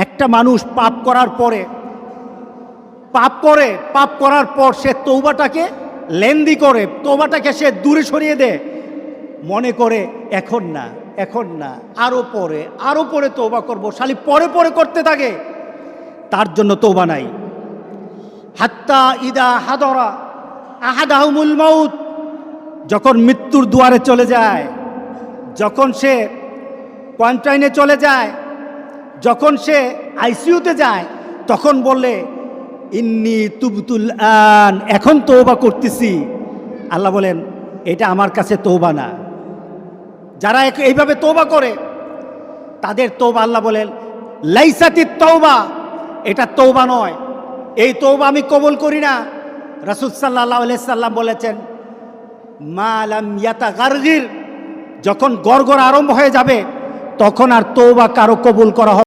একটা মানুষ পাপ করার পর সে তৌবাটাকে লেন্দি করে, তৌবাটাকে সে দূরে সরিয়ে দেয়, মনে করে এখন না আরো পরে তৌবা করব, খালি পরে করতে থাকে, তার জন্য তৌবা নাই। হাত্তা ইদা হাদরা আহাদাহুমুল মাউত, যখন মৃত্যুর দুয়ারে চলে যায়, যখন সে কোয়ারেন্টাইনে চলে যায়, যখন সে আইসিইউতে যায়, তখন বললে ইন্নী তুবতুল আন, এখন তওবা করতেছি। আল্লাহ বলেন এটা আমার কাছে তওবা না। যারা এইভাবে তওবা করে তাদের তওবা আল্লাহ বলেন লাইসাতিত তওবা, এটা তওবা নয়, এই তওবা আমি কবুল করি না। রাসূল সাল্লাল্লাহু আলাইহি সাল্লাম বলেছেন মা লাম ইয়াতাগারগির, যখন গড়গড় আরম্ভ হয়ে যাবে তখন আর তওবা কারো কবুল করা হবে